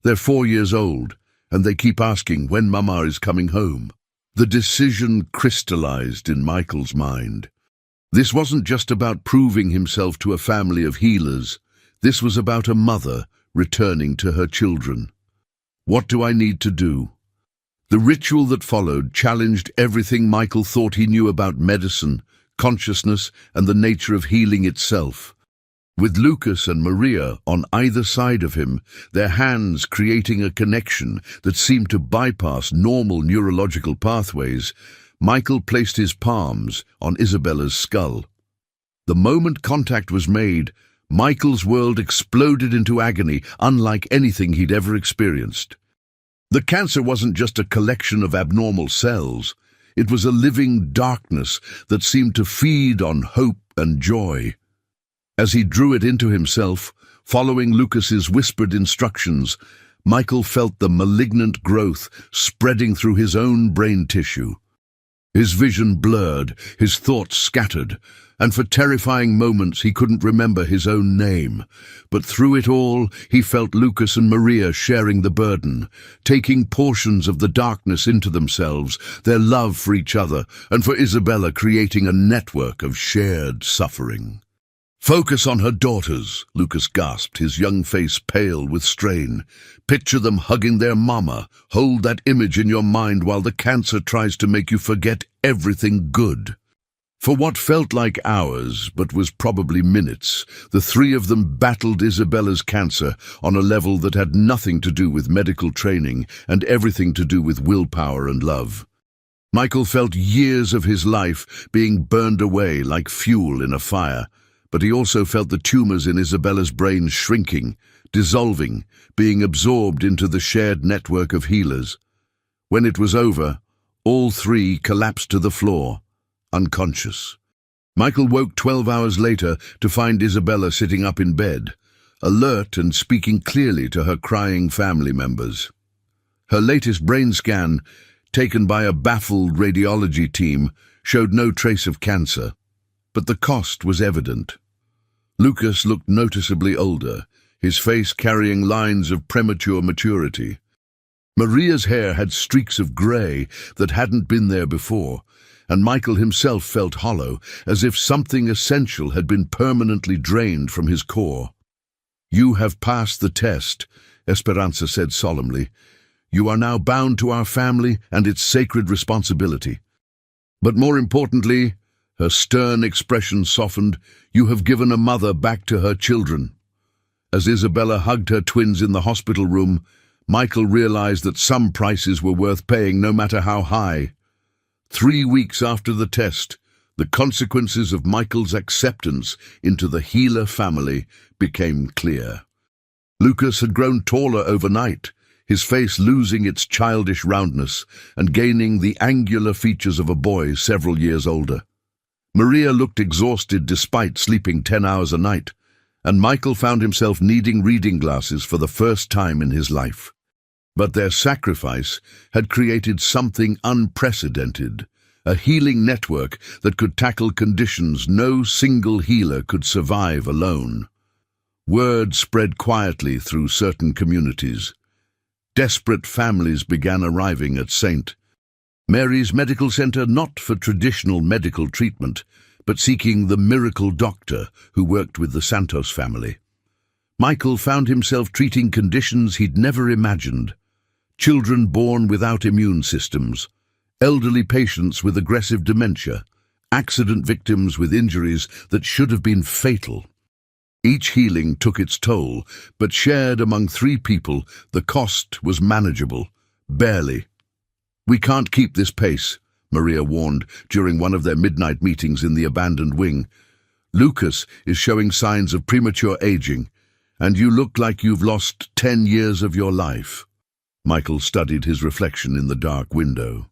They're 4 years old, and they keep asking when Mama is coming home. The decision crystallized in Michael's mind. This wasn't just about proving himself to a family of healers. This was about a mother returning to her children. What do I need to do? The ritual that followed challenged everything Michael thought he knew about medicine, consciousness, and the nature of healing itself. With Lucas and Maria on either side of him, their hands creating a connection that seemed to bypass normal neurological pathways, Michael placed his palms on Isabella's skull. The moment contact was made, Michael's world exploded into agony, unlike anything he'd ever experienced. The cancer wasn't just a collection of abnormal cells. It was a living darkness that seemed to feed on hope and joy. As he drew it into himself, following Lucas's whispered instructions, Michael felt the malignant growth spreading through his own brain tissue. His vision blurred, his thoughts scattered, and for terrifying moments he couldn't remember his own name. But through it all, he felt Lucas and Maria sharing the burden, taking portions of the darkness into themselves, their love for each other, and for Isabella creating a network of shared suffering. Focus on her daughters, Lucas gasped, his young face pale with strain. Picture them hugging their mama. Hold that image in your mind while the cancer tries to make you forget everything good. For what felt like hours, but was probably minutes, the 3 of them battled Isabella's cancer on a level that had nothing to do with medical training and everything to do with willpower and love. Michael felt years of his life being burned away like fuel in a fire, but he also felt the tumors in Isabella's brain shrinking, dissolving, being absorbed into the shared network of healers. When it was over, all 3 collapsed to the floor, unconscious. Michael woke 12 hours later to find Isabella sitting up in bed, alert and speaking clearly to her crying family members. Her latest brain scan, taken by a baffled radiology team, showed no trace of cancer, but the cost was evident. Lucas looked noticeably older, his face carrying lines of premature maturity. Maria's hair had streaks of grey that hadn't been there before, and Michael himself felt hollow, as if something essential had been permanently drained from his core. You have passed the test, Esperanza said solemnly. You are now bound to our family and its sacred responsibility. But more importantly, her stern expression softened, you have given a mother back to her children. As Isabella hugged her twins in the hospital room, Michael realized that some prices were worth paying no matter how high. 3 weeks after the test, the consequences of Michael's acceptance into the healer family became clear. Lucas had grown taller overnight, his face losing its childish roundness and gaining the angular features of a boy several years older. Maria looked exhausted despite sleeping 10 hours a night, and Michael found himself needing reading glasses for the first time in his life. But their sacrifice had created something unprecedented, a healing network that could tackle conditions no single healer could survive alone. Word spread quietly through certain communities. Desperate families began arriving at St. Mary's Medical Center, not for traditional medical treatment, but seeking the miracle doctor who worked with the Santos family. Michael found himself treating conditions he'd never imagined. Children born without immune systems, elderly patients with aggressive dementia, accident victims with injuries that should have been fatal. Each healing took its toll, but shared among 3 people, the cost was manageable, barely. "We can't keep this pace," Maria warned during one of their midnight meetings in the abandoned wing. "Lucas is showing signs of premature aging, and you look like you've lost 10 years of your life." Michael studied his reflection in the dark window.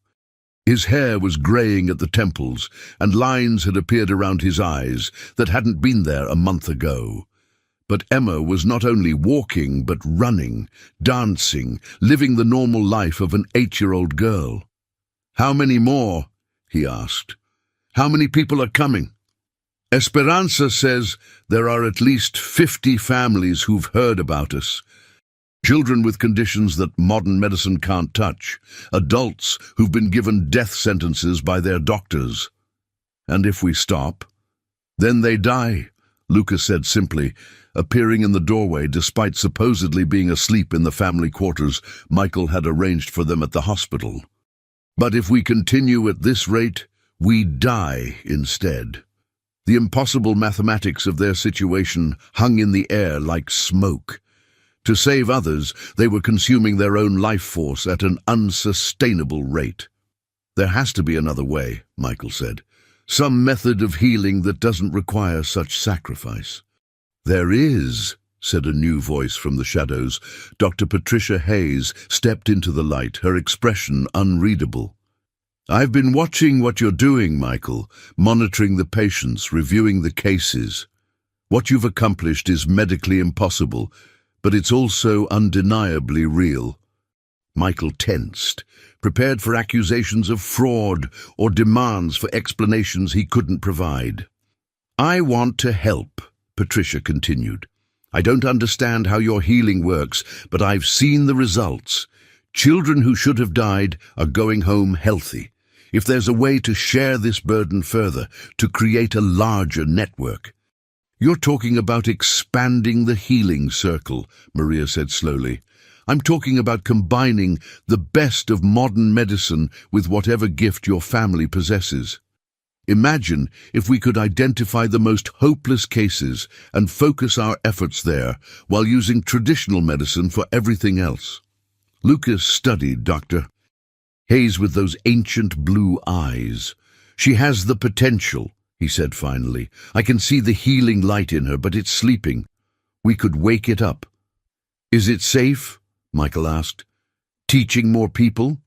His hair was graying at the temples, and lines had appeared around his eyes that hadn't been there a month ago. But Emma was not only walking, but running, dancing, living the normal life of an 8-year-old girl. "How many more?" he asked. "How many people are coming?" "Esperanza says there are at least 50 families who've heard about us. Children with conditions that modern medicine can't touch. Adults who've been given death sentences by their doctors. And if we stop, then they die," Lucas said simply, appearing in the doorway despite supposedly being asleep in the family quarters Michael had arranged for them at the hospital. "But if we continue at this rate, we die instead." The impossible mathematics of their situation hung in the air like smoke. To save others, they were consuming their own life force at an unsustainable rate. "There has to be another way," Michael said. "Some method of healing that doesn't require such sacrifice." "There is," said a new voice from the shadows. Dr. Patricia Hayes stepped into the light, her expression unreadable. "I've been watching what you're doing, Michael, monitoring the patients, reviewing the cases. What you've accomplished is medically impossible, but it's also undeniably real." Michael tensed, prepared for accusations of fraud or demands for explanations he couldn't provide. "I want to help," Patricia continued. "I don't understand how your healing works, but I've seen the results. Children who should have died are going home healthy. If there's a way to share this burden further, to create a larger network—" "You're talking about expanding the healing circle," Maria said slowly. "I'm talking about combining the best of modern medicine with whatever gift your family possesses. Imagine if we could identify the most hopeless cases and focus our efforts there while using traditional medicine for everything else." Lucas studied Dr. Hayes with those ancient blue eyes. "She has the potential," he said finally. "I can see the healing light in her, but it's sleeping. We could wake it up." "Is it safe?" Michael asked. "Teaching more people?"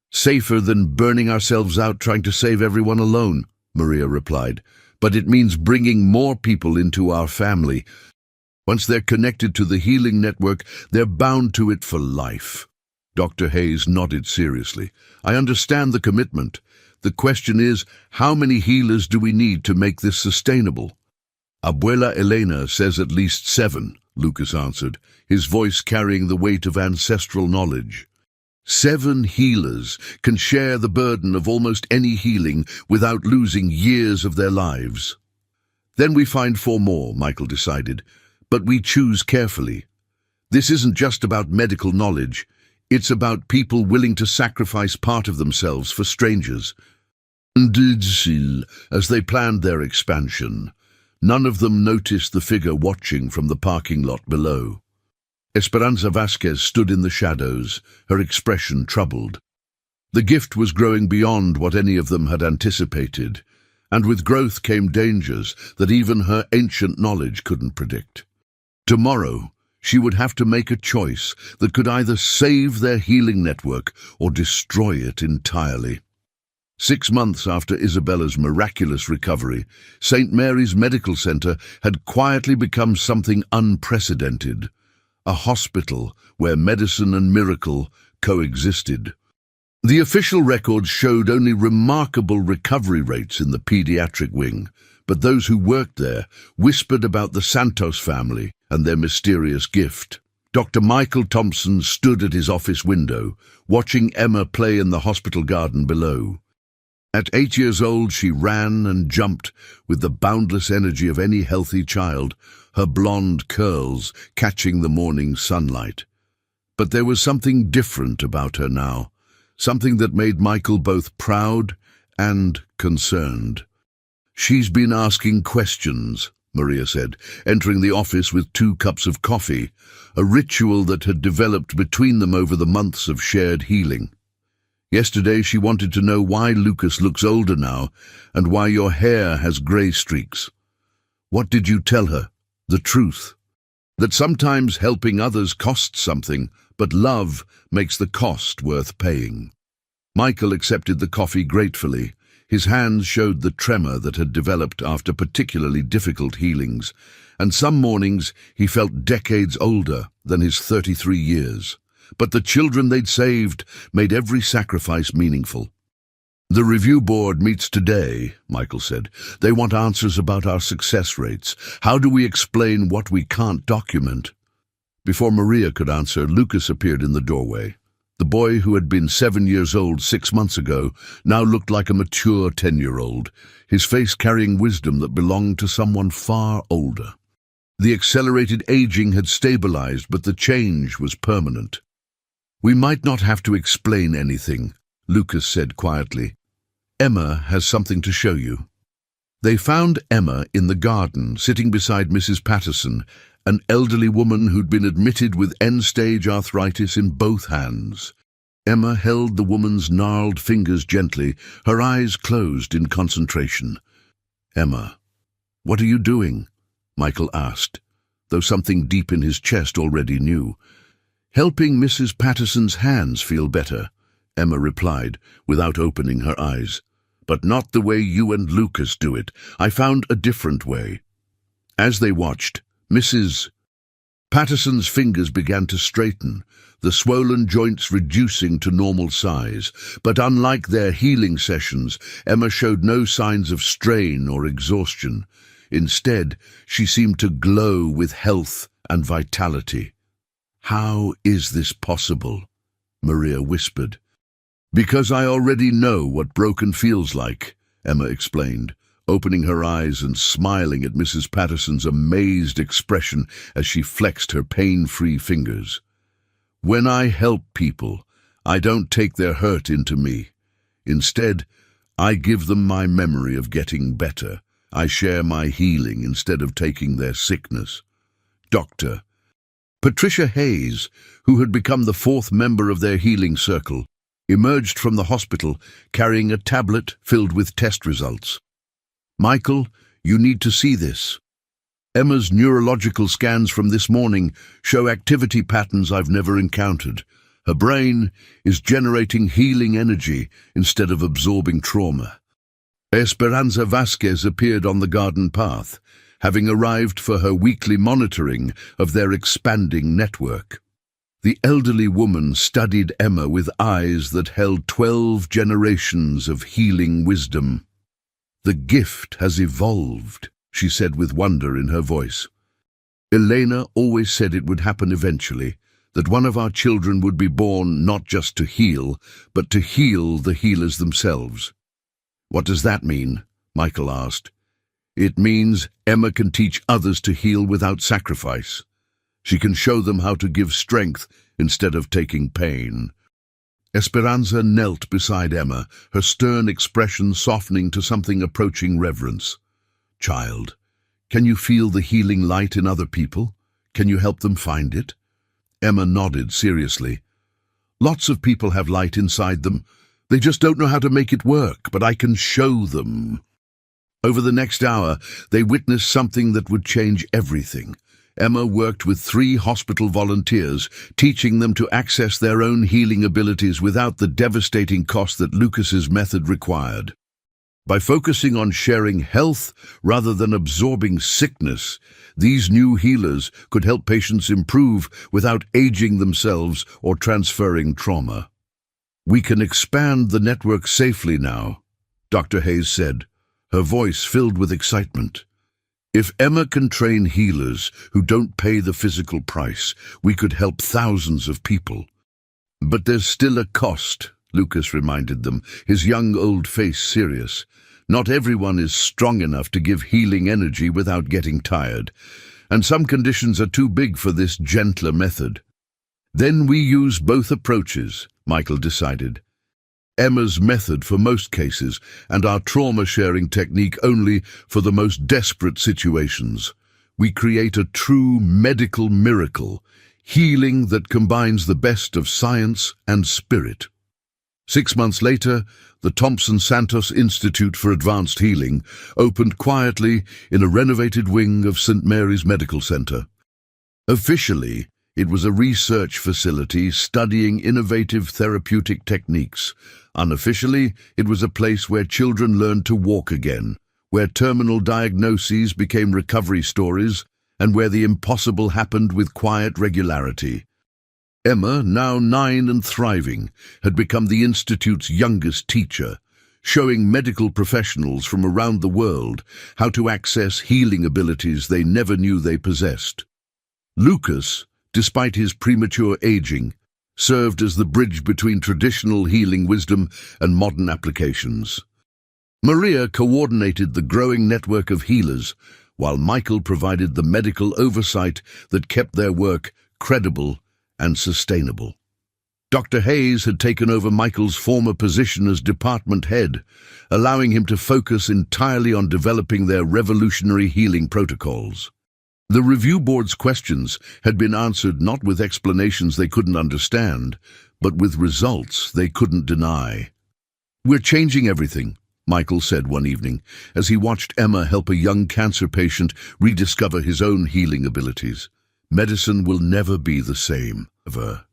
"Safer than burning ourselves out trying to save everyone alone," Maria replied. "But it means bringing more people into our family. Once they're connected to the healing network, they're bound to it for life." Dr. Hayes nodded seriously. "I understand the commitment. The question is, how many healers do we need to make this sustainable?" "Abuela Elena says at least 7, Lucas answered, his voice carrying the weight of ancestral knowledge. 7 healers can share the burden of almost any healing without losing years of their lives. "Then we find 4 more, Michael decided, but we choose carefully. This isn't just about medical knowledge. It's about people willing to sacrifice part of themselves for strangers." As they planned their expansion, none of them noticed the figure watching from the parking lot below. Esperanza Vasquez stood in the shadows, her expression troubled. The gift was growing beyond what any of them had anticipated, and with growth came dangers that even her ancient knowledge couldn't predict. Tomorrow, she would have to make a choice that could either save their healing network or destroy it entirely. 6 months after Isabella's miraculous recovery, St. Mary's Medical Center had quietly become something unprecedented, a hospital where medicine and miracle coexisted. The official records showed only remarkable recovery rates in the pediatric wing, but those who worked there whispered about the Santos family and their mysterious gift. Dr. Michael Thompson stood at his office window, watching Emma play in the hospital garden below. At 8 years old, she ran and jumped with the boundless energy of any healthy child, her blonde curls catching the morning sunlight. But there was something different about her now, something that made Michael both proud and concerned. "She's been asking questions," Maria said, entering the office with 2 cups of coffee, a ritual that had developed between them over the months of shared healing. Yesterday she wanted to know why Lucas looks older now and why your hair has grey streaks. What did you tell her? The truth. That sometimes helping others costs something, but love makes the cost worth paying. Michael accepted the coffee gratefully. His hands showed the tremor that had developed after particularly difficult healings, and some mornings he felt decades older than his 33 years. But the children they'd saved made every sacrifice meaningful. The review board meets today, Michael said. They want answers about our success rates. How do we explain what we can't document? Before Maria could answer, Lucas appeared in the doorway. The boy who had been 7 years old 6 months ago now looked like a mature 10-year-old, his face carrying wisdom that belonged to someone far older. The accelerated aging had stabilized, but the change was permanent. We might not have to explain anything, Lucas said quietly. Emma has something to show you. They found Emma in the garden, sitting beside Mrs. Patterson, an elderly woman who'd been admitted with end-stage arthritis in both hands. Emma held the woman's gnarled fingers gently, her eyes closed in concentration. "Emma, what are you doing?" Michael asked, though something deep in his chest already knew. "Helping Mrs. Patterson's hands feel better," Emma replied, without opening her eyes. "But not the way you and Lucas do it. I found a different way." As they watched, Mrs. Patterson's fingers began to straighten, the swollen joints reducing to normal size. But unlike their healing sessions, Emma showed no signs of strain or exhaustion. Instead, she seemed to glow with health and vitality. "How is this possible?" Maria whispered. "Because I already know what broken feels like," Emma explained, opening her eyes and smiling at Mrs. Patterson's amazed expression as she flexed her pain-free fingers. "When I help people, I don't take their hurt into me. Instead, I give them my memory of getting better. I share my healing instead of taking their sickness." Dr. Patricia Hayes, who had become the 4th member of their healing circle, emerged from the hospital carrying a tablet filled with test results. "Michael, you need to see this. Emma's neurological scans from this morning show activity patterns I've never encountered. Her brain is generating healing energy instead of absorbing trauma." Esperanza Vasquez appeared on the garden path, having arrived for her weekly monitoring of their expanding network. The elderly woman studied Emma with eyes that held 12 generations of healing wisdom. "The gift has evolved," she said with wonder in her voice. "Elena always said it would happen eventually, that one of our children would be born not just to heal, but to heal the healers themselves." "What does that mean?" Michael asked. "It means Emma can teach others to heal without sacrifice. She can show them how to give strength instead of taking pain." Esperanza knelt beside Emma, her stern expression softening to something approaching reverence. "Child, can you feel the healing light in other people? Can you help them find it?" Emma nodded seriously. "Lots of people have light inside them. They just don't know how to make it work, but I can show them." Over the next hour, they witnessed something that would change everything. Emma worked with 3 hospital volunteers, teaching them to access their own healing abilities without the devastating cost that Lucas's method required. By focusing on sharing health rather than absorbing sickness, these new healers could help patients improve without aging themselves or transferring trauma. "We can expand the network safely now," Dr. Hayes said, her voice filled with excitement. "If Emma can train healers who don't pay the physical price, we could help thousands of people." "But there's still a cost," Lucas reminded them, his young old face serious. "Not everyone is strong enough to give healing energy without getting tired, and some conditions are too big for this gentler method." "Then we use both approaches," Michael decided. "Emma's method for most cases, and our trauma-sharing technique only for the most desperate situations. We create a true medical miracle, healing that combines the best of science and spirit." 6 months later, the Thompson Santos Institute for Advanced Healing opened quietly in a renovated wing of St. Mary's Medical Center. Officially, it was a research facility studying innovative therapeutic techniques. Unofficially, it was a place where children learned to walk again, where terminal diagnoses became recovery stories, and where the impossible happened with quiet regularity. Emma, now 9 and thriving, had become the Institute's youngest teacher, showing medical professionals from around the world how to access healing abilities they never knew they possessed. Lucas, despite his premature aging, served as the bridge between traditional healing wisdom and modern applications. Maria coordinated the growing network of healers, while Michael provided the medical oversight that kept their work credible and sustainable. Dr. Hayes had taken over Michael's former position as department head, allowing him to focus entirely on developing their revolutionary healing protocols. The review board's questions had been answered not with explanations they couldn't understand, but with results they couldn't deny. "We're changing everything," Michael said one evening, as he watched Emma help a young cancer patient rediscover his own healing abilities. "Medicine will never be the same, ever."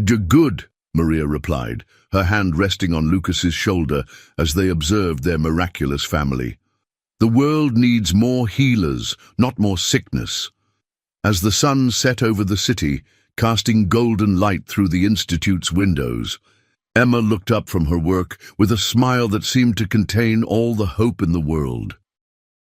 "Good," Maria replied, her hand resting on Lucas's shoulder as they observed their miraculous family. "The world needs more healers, not more sickness." As the sun set over the city, casting golden light through the Institute's windows, Emma looked up from her work with a smile that seemed to contain all the hope in the world.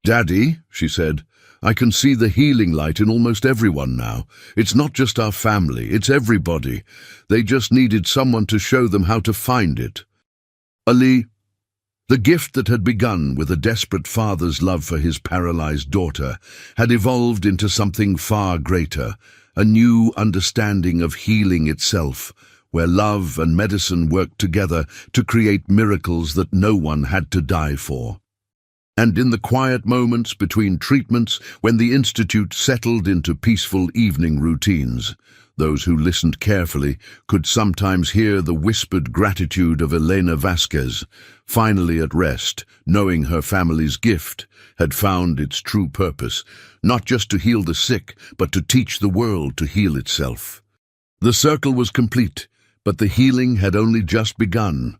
"Daddy," she said, "I can see the healing light in almost everyone now. It's not just our family, it's everybody. They just needed someone to show them how to find it." Ali, the gift that had begun with a desperate father's love for his paralyzed daughter, had evolved into something far greater, a new understanding of healing itself, where love and medicine worked together to create miracles that no one had to die for. And in the quiet moments between treatments, when the Institute settled into peaceful evening routines, those who listened carefully could sometimes hear the whispered gratitude of Elena Vasquez, finally at rest, knowing her family's gift had found its true purpose, not just to heal the sick, but to teach the world to heal itself. The circle was complete, but the healing had only just begun.